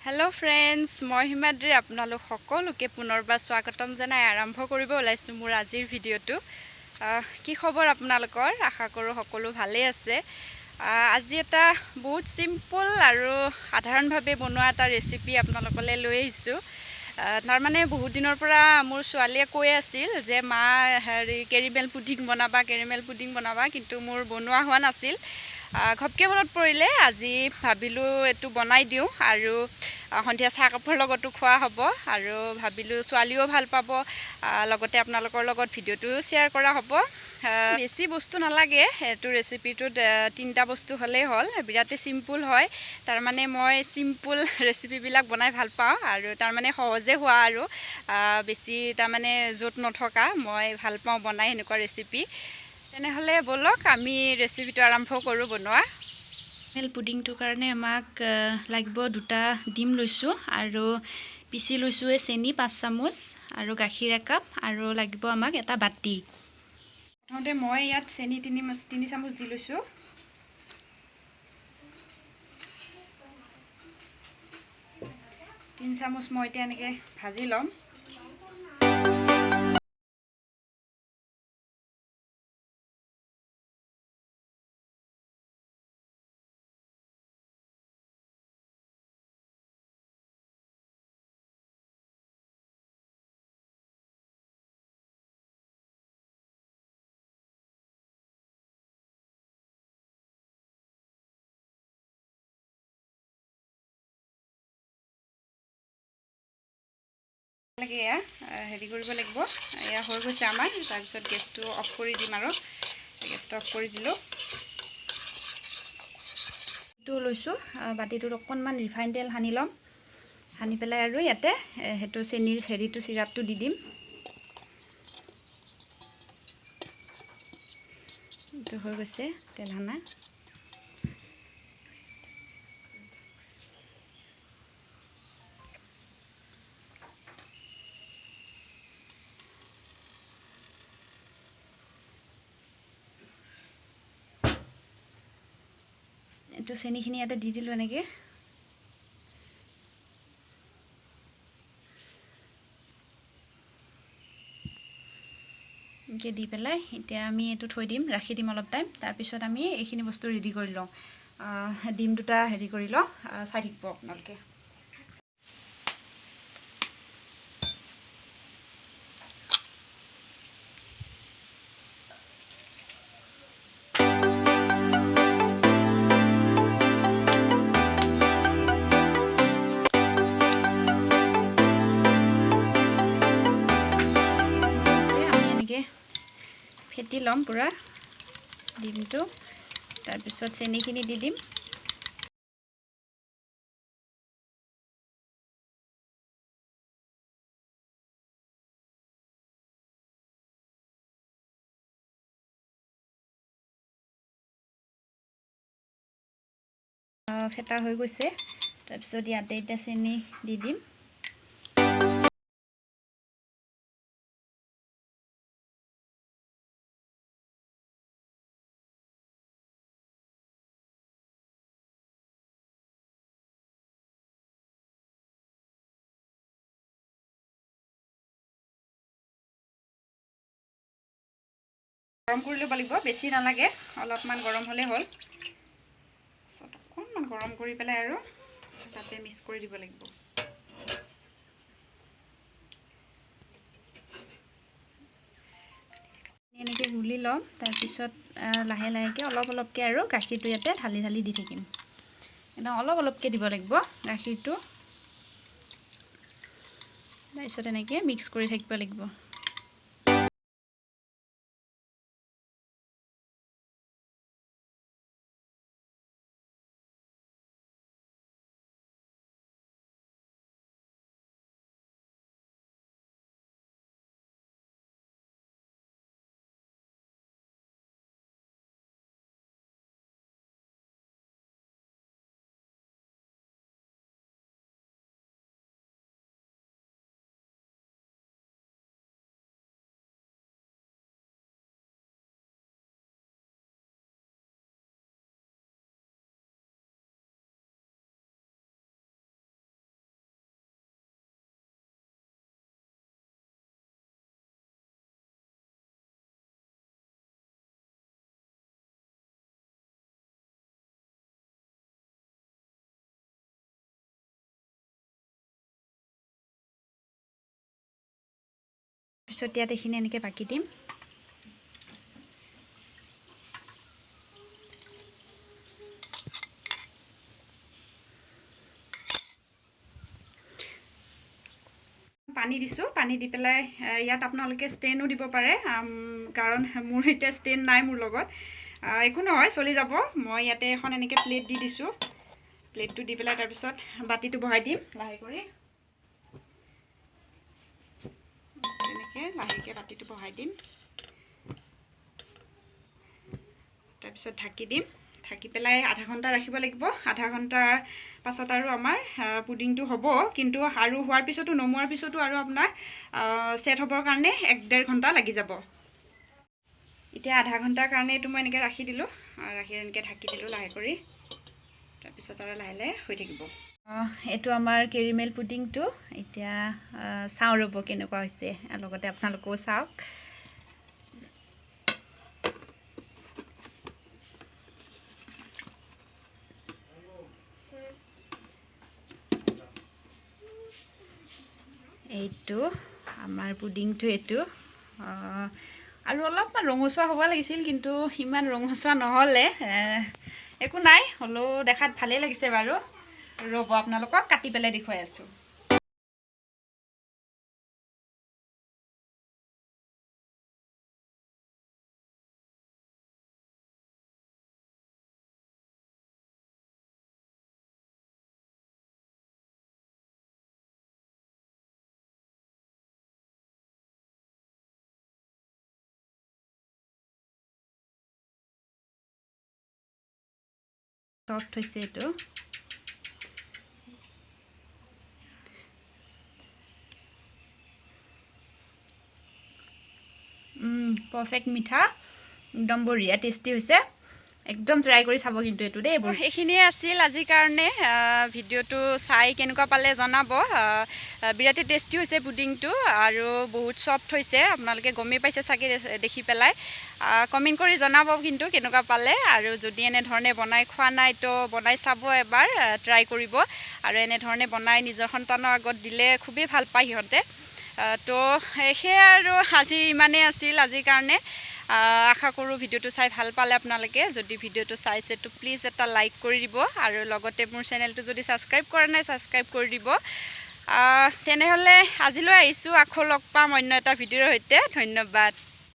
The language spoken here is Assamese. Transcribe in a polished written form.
हेलो फ्रेंड्स मैं हिमाद्री आपनालोक सकलोके पुनर्बार स्वागतम जनाई आरम्भ करिब ओलाइछु मोर आजिर भिडिओटो की खबर आपनालोकर आशा करो सकलो भाले आछे। আজি এটা बहुत सिम्पल आरो साधारण भावे बनवा এটা रेसिपि आपनालोकले লৈ আহিछु। तार माने बहुत दिनर परा मोर छोवालिये কৈ আছিল जे मा हेरि केरिमेल पुडिंग बनाबा किन्तु मोर बनवा हुआ नाছিল। घपके मনত परिले আজি भाबिलो एतु बनाई दिउ आरो सन्धिया चाह कापर लगतो खुआ हबो आरो भाबिलो छोवालिओ ভাল पाबो लगते आपनालोकर लगत भिडिओटो शेयर करा हबो। बेसी बस्तु नालागे एतु रेसिपिटोत तीनटा बस्तु हले हल बिराते सिम्पल হয়। तार माने मैं सिम्पल रेसिपि बिलाक बनाई ভাল पाओ आरो तार माने सहजे हुआ आरो बेसी तार माने जोत नथका मैं ভাল पाओ बनाई हेनेकुवा रेसिपि। तेनेहले बोलक आमी रेसिपिटो आरम्भ करूँ बनवा। केरिमेल पुडिंगटोर कारणे आमाक लागिब दुटा डिम लैसो आरो पिसि लैसो चेनी 5 चामच आरो गाखिर 1 काप आरो लागिब आमाक एटा बाटी। प्रथमते मैं यात चेनी 3 चामच दि लैसो। 3 चामच मैं एटा एनेके भाजी लम। हेरि करिब लागिब या হৈ গৈছে আমাৰ তাৰ পিছত গেছটো অফ কৰি দিম আৰু গেছটো অফ কৰি দিলো। তো লৈছো বাটিটোত অকনমান ৰিফাইন তেল সানি লম। সানি পেলাই আৰু ইয়াতে হেতু চেনিৰ হেৰিটো সিৰাপটো দি দিম। তো হৈ গৈছে তেল হানা। तो চেনিখিনি ইয়াতে দি দিলো এনেকে। এনেকে দি পেলাই এতিয়া আমি এটো থৈ দিম ৰাখি দিম অলপ টাইম। তাৰ পিছত আমি এইখিনি বস্তু ৰেডি কৰি লওঁ। ডিম দুটা হেৰি কৰি ল চাই থাকিব আপোনালোকে। फेटी लम पूरा डिमटो तार पिছত चेनिखिनि দি দিম। ফেটা হৈ গৈছে তাৰ পিছত ইয়াতে এটা চেনি দি দিম। गरम কৰি ল'ব লাগিব বেছি নালাগে অলপমান গৰম হ'লে হ'ল। অকণমান গৰম কৰি পেলাই আৰু তাতে মিক্স কৰি দিব লাগিব। এনেকে গুলি লম তাৰ পিছত লাহে লাহেকে অলপ অলপকে আৰু গাখীৰটো ইয়াতে ঢালি ঢালি দি থাকিম। এটা অলপ অলপকে দিব লাগিব গাখীৰটো। তাৰ পিছত এনেকে মিক্স কৰি থাকিব লাগিব। তাৰপিছত ইয়াত এইখিনি এনেকৈ বাকি দিম। পানী দিছোঁ, পানী দি পেলাই ইয়াত আপোনালোকে ষ্টেনো দিব পাৰে, কাৰণ মোৰ এতিয়া ষ্টেন নাই মোৰ লগত। একো নহয়, চলি যাব। মই ইয়াতে এখন এনেকৈ প্লেট দি দিছোঁ। প্লেটটো দি পেলাই তাৰপিছত বাতিটো বহাই দিম লাহে কৰি। এনেকৈ লাহেকৈ বাতিটো বহাই দিম, তাৰপিছত ঢাকি দিম। ঢাকি পেলাই আধা ঘণ্টা ৰাখিব লাগিব। আধা ঘণ্টাৰ পাছত আৰু আমাৰ পুডিংটো হ'ব, কিন্তু আৰু হোৱাৰ পিছতো নমোৱাৰ পিছতো আৰু আপোনাৰ ছেট হ'বৰ কাৰণে 1-1.5 ঘণ্টা লাগি যাব। এতিয়া আধা ঘণ্টাৰ কাৰণে এইটো মই এনেকৈ ৰাখি দিলোঁ, ৰাখি এনেকৈ ঢাকি দিলোঁ লাহে কৰি। তাৰপিছত আৰু লাহে লাহে হৈ থাকিব। এইটো আমাৰ কেৰিমেল পুডিংটো। এতিয়া চাওঁ ৰ'ব কেনেকুৱা হৈছে, লগতে আপোনালোকেও চাওক। এইটো আমাৰ পুডিংটো এইটো। আৰু অলপমান ৰঙচুৱা হ'ব লাগিছিল, কিন্তু ইমান ৰঙচুৱা নহ'লে। একো নাই, হ'লেও দেখাত ভালেই লাগিছে বাৰু। ৰ'ব আপোনালোকক কাটি পেলাই দেখুৱাই আছোঁ। চফ্ট হৈছে এইটো। পাৰফেক্ট মিঠা, একদম বঢ়িয়া টেষ্টি হৈছে। একদম ট্ৰাই কৰি চাব কিন্তু এইটো দেই। এইখিনিয়ে আছিল আজিৰ কাৰণে। ভিডিঅ'টো চাই কেনেকুৱা পালে জনাব। বিৰাটেই টেষ্টি হৈছে পুডিংটো, আৰু বহুত চফ্ট হৈছে। আপোনালোকে গমেই পাইছে চাগে দেখি পেলাই। কমেণ্ট কৰি জনাব কিন্তু কেনেকুৱা পালে। আৰু যদি এনেধৰণে বনাই খোৱা নাই তো বনাই চাব এবাৰ, ট্ৰাই কৰিব। আৰু এনেধৰণে বনাই নিজৰ সন্তানৰ আগত দিলে খুবেই ভাল পায় সিহঁতে। তো সেয়াই আৰু আজি ইমানেই আছিল আজিৰ কাৰণে। আশা কৰোঁ ভিডিঅ'টো চাই ভাল পালে আপোনালোকে। যদি ভিডিঅ'টো চাইছে তো প্লিজ এটা লাইক কৰি দিব, আৰু লগতে মোৰ চেনেলটো যদি ছাবস্ক্ৰাইব কৰা নাই ছাবস্ক্ৰাইব কৰি দিব। তেনেহ'লে আজিলৈ আহিছোঁ, আকৌ লগ পাম অন্য এটা ভিডিঅ'ৰ সৈতে। ধন্যবাদ।